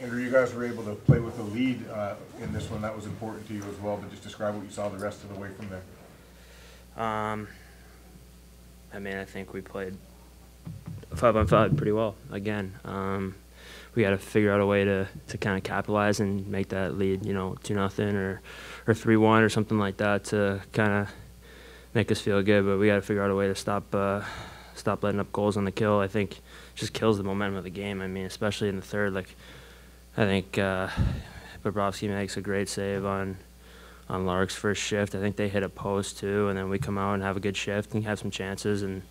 Andrew, you guys were able to play with the lead in this one. That was important to you as well, but just describe what you saw the rest of the way from there. I mean, I think we played 5-on-5 pretty well again. We got to figure out a way to kind of capitalize and make that lead, 2-0 or 3-1 or something like that to kind of make us feel good. But we got to figure out a way to stop letting up goals on the kill. I think it just kills the momentum of the game. I mean, especially in the third. Like, I think Bobrovsky makes a great save on Lark's first shift. I think they hit a post too, and then we come out and have a good shift and have some chances, and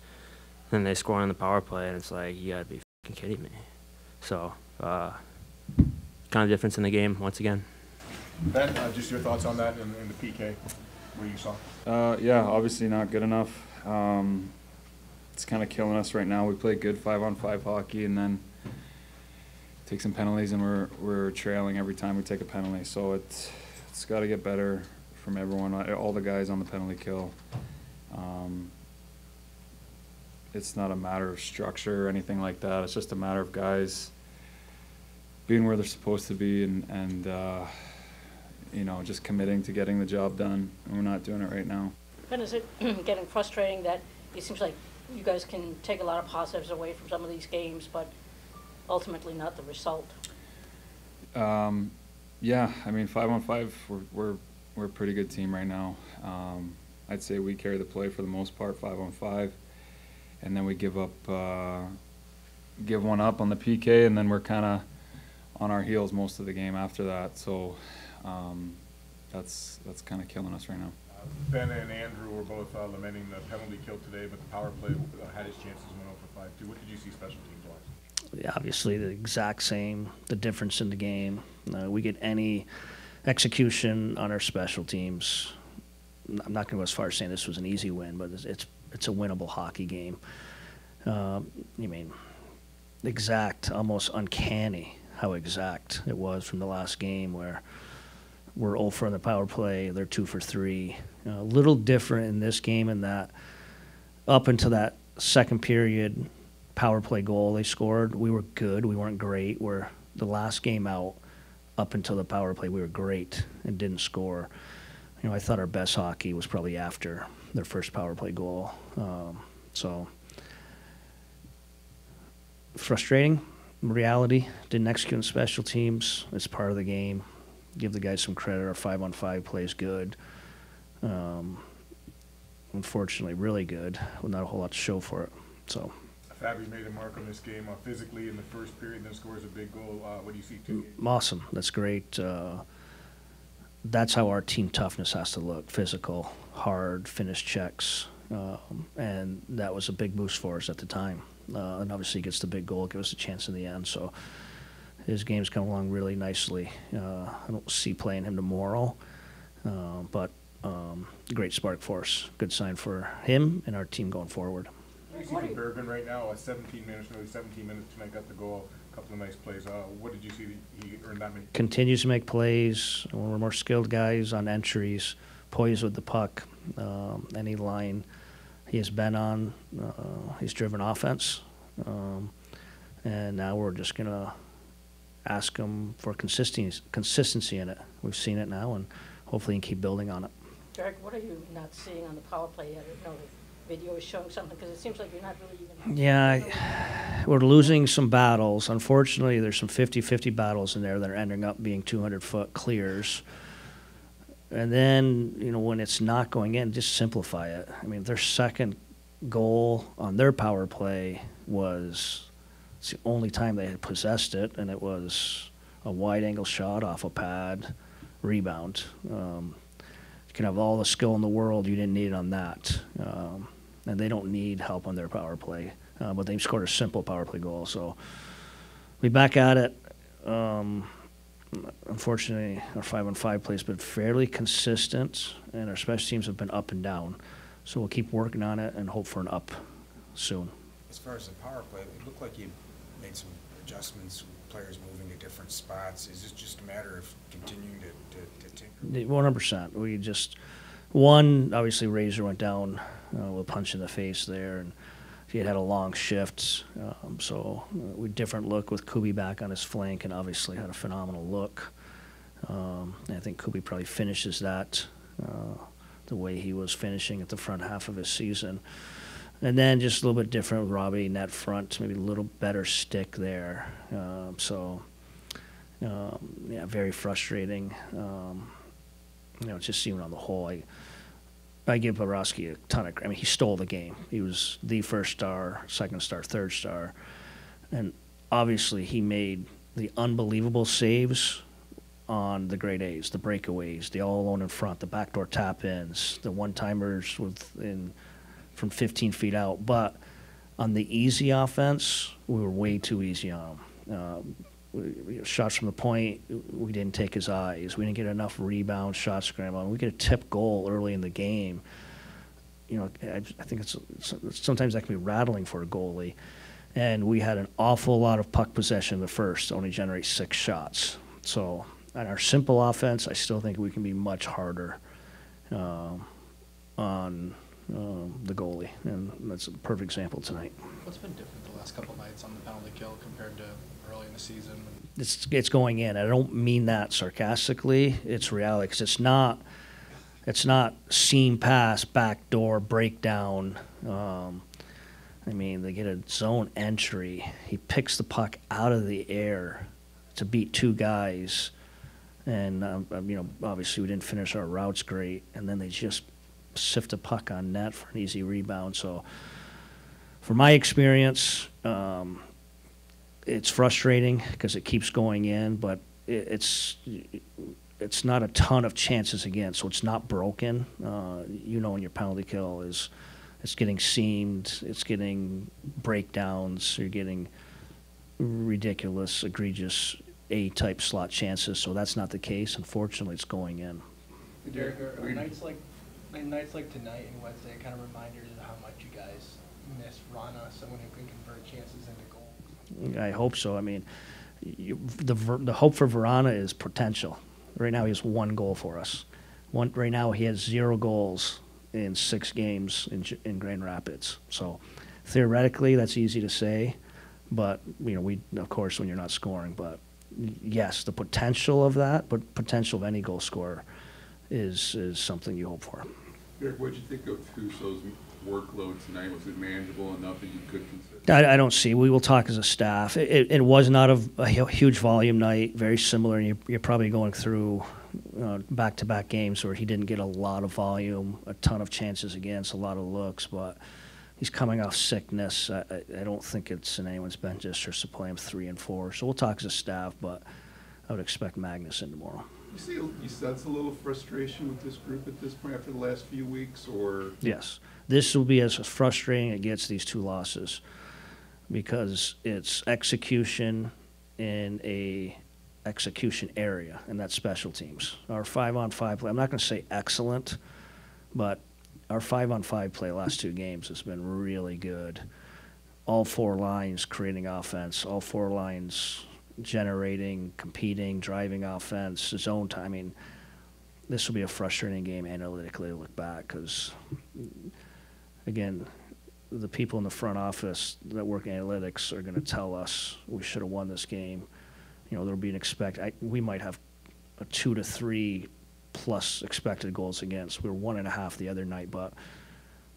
then they score on the power play, and it's like, you gotta be fucking kidding me. So, kind of difference in the game once again. Ben, just your thoughts on that in the PK, what you saw? Yeah, obviously not good enough. It's kind of killing us right now. We play good 5-on-5 hockey, and then take some penalties, and we're trailing every time we take a penalty. So it's got to get better from everyone, all the guys on the penalty kill. It's not a matter of structure or anything like that. It's just a matter of guys being where they're supposed to be and just committing to getting the job done. And we're not doing it right now. Ben, is it getting frustrating that it seems like you guys can take a lot of positives away from some of these games, but ultimately not the result? Yeah, I mean, 5-on-5, we're a pretty good team right now. I'd say we carry the play for the most part, 5-on-5, and then we give one up on the PK, and then we're kind of on our heels most of the game after that. So that's kind of killing us right now. Ben and Andrew were both lamenting the penalty kill today, but the power play had its chances and went 0 for 5. What did you see special teams-wise? Yeah, obviously the exact same, the difference in the game. We get any execution on our special teams. I'm not going to go as far as saying this was an easy win, but it's a winnable hockey game. Exact, almost uncanny how exact it was from the last game where we're 0 for on the power play, they're 2 for 3. A little different in this game in that up until that second period power play goal they scored, we were good. We weren't great. Where the last game out, up until the power play, we were great and didn't score. I thought our best hockey was probably after their first power play goal. So frustrating. Reality, didn't execute on special teams. It's part of the game. Give the guys some credit. Our 5-on-5 play is good. Unfortunately, really good, with not a whole lot to show for it. So. Fabry made a mark on this game physically in the first period, then scores a big goal. What do you see too? Awesome. That's great. That's how our team toughness has to look: physical, hard, finish checks, and that was a big boost for us at the time. And obviously, he gets the big goal, give us a chance in the end. So his game's come along really nicely. I don't see playing him tomorrow, but great spark for us. Good sign for him and our team going forward. You see from Bergen right now, 17 minutes tonight, got the goal, a couple of nice plays. What did you see that he earned that many? Continues to make plays. One of our more skilled guys on entries, poised with the puck, any line he has been on. He's driven offense. And now we're just going to ask him for consistency in it. We've seen it now, and hopefully he can keep building on it. Derek, what are you not seeing on the power play yet? The video is showing something, because it seems like you're not really even... Yeah, we're losing some battles. Unfortunately, there's some 50-50 battles in there that are ending up being 200-foot clears. And then, when it's not going in, just simplify it. I mean, their second goal on their power play was... It's the only time they had possessed it, and it was a wide-angle shot off a pad, rebound. You can have all the skill in the world, you didn't need it on that. And they don't need help on their power play. But they scored a simple power play goal. So we back at it. Unfortunately, our 5-on-5 play has been fairly consistent, and our special teams have been up and down. So we'll keep working on it and hope for an up soon. As far as the power play, it looked like you made some adjustments, players moving to different spots. Is it just a matter of continuing to tinker? 100%. We just, obviously Razor went down with a punch in the face there, and he had a long shift, so we different look with Kubi back on his flank, and obviously had a phenomenal look. And I think Kubi probably finishes that the way he was finishing at the front half of his season. And then just a little bit different with Robbie, net front, maybe a little better stick there. Yeah, very frustrating. Just even on the whole, I give Borowski a ton of credit. I mean, he stole the game. He was the first star, second star, third star. And obviously he made the unbelievable saves on the grade A's, the breakaways, the all alone in front, the backdoor tap-ins, the one-timers from 15 feet out. But on the easy offense, we were way too easy on him. Shots from the point, we didn't take his eyes. We didn't get enough rebounds, shot scramble. We get a tip goal early in the game. I think it's sometimes that can be rattling for a goalie. And we had an awful lot of puck possession in the first, only generate 6 shots. So on our simple offense, I still think we can be much harder on the goalie, and that's a perfect example tonight. What's been different the last couple nights on the penalty kill compared to early in the season? It's going in. I don't mean that sarcastically. It's reality, because it's not seam pass, backdoor, breakdown. I mean, they get a zone entry. He picks the puck out of the air to beat 2 guys, and obviously we didn't finish our routes great, and then they just sift a puck on net for an easy rebound. So, from my experience, it's frustrating because it keeps going in, but it's not a ton of chances again, so it's not broken. In your penalty kill it's getting seamed, it's getting breakdowns, you're getting ridiculous, egregious A-type slot chances, so that's not the case. Unfortunately, it's going in. Derek, are nights like tonight and Wednesday kind of reminders of how much you guys miss Rana, someone who can convert chances into goals? I hope so. I mean, the hope for Verana is potential. Right now he has 1 goal for us. Right now he has 0 goals in 6 games in Grand Rapids. So theoretically that's easy to say, but we of course when you're not scoring. But yes, the potential of that, but potential of any goal scorer is something you hope for. Derek, what did you think of Husso's workload tonight? Was it manageable enough that you could consider? I don't see. We will talk as a staff. It was not a huge volume night, very similar. You're probably going through back-to-back games where he didn't get a lot of volume, a ton of chances against, a lot of looks, but he's coming off sickness. I don't think it's in anyone's best interest to play him 3 and 4. So we'll talk as a staff, but I would expect Magnus in tomorrow. You sense a little frustration with this group at this point after the last few weeks, or? Yes. This will be as frustrating as it gets, these 2 losses, because it's execution in a execution area, and that's special teams. Our 5-on-5 play, I'm not going to say excellent, but our 5-on-5 play last 2 games has been really good. All 4 lines creating offense, all 4 lines generating, competing, driving offense, zone time. I mean, this will be a frustrating game analytically to look back because, again, the people in the front office that work in analytics are going to tell us we should have won this game. There'll be we might have a 2 to 3 plus expected goals against. We were 1.5 the other night, but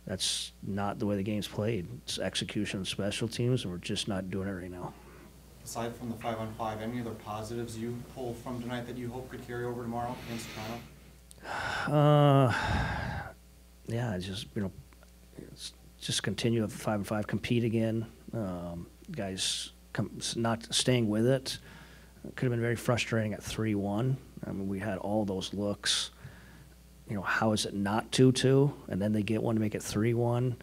that's not the way the game's played. It's execution and special teams, and we're just not doing it right now. Aside from the 5-on-5, any other positives you pull from tonight that you hope could carry over tomorrow against Toronto? Yeah, just continue at the 5-on-5, compete again. Guys not staying with it. It could have been very frustrating at 3-1. I mean, we had all those looks. How is it not 2-2? And then they get one to make it 3-1.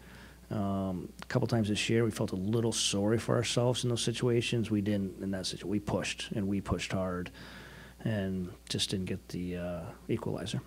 A couple times this year, we felt a little sorry for ourselves in those situations. We didn't in that situation. We pushed, and we pushed hard, and just didn't get the equalizer.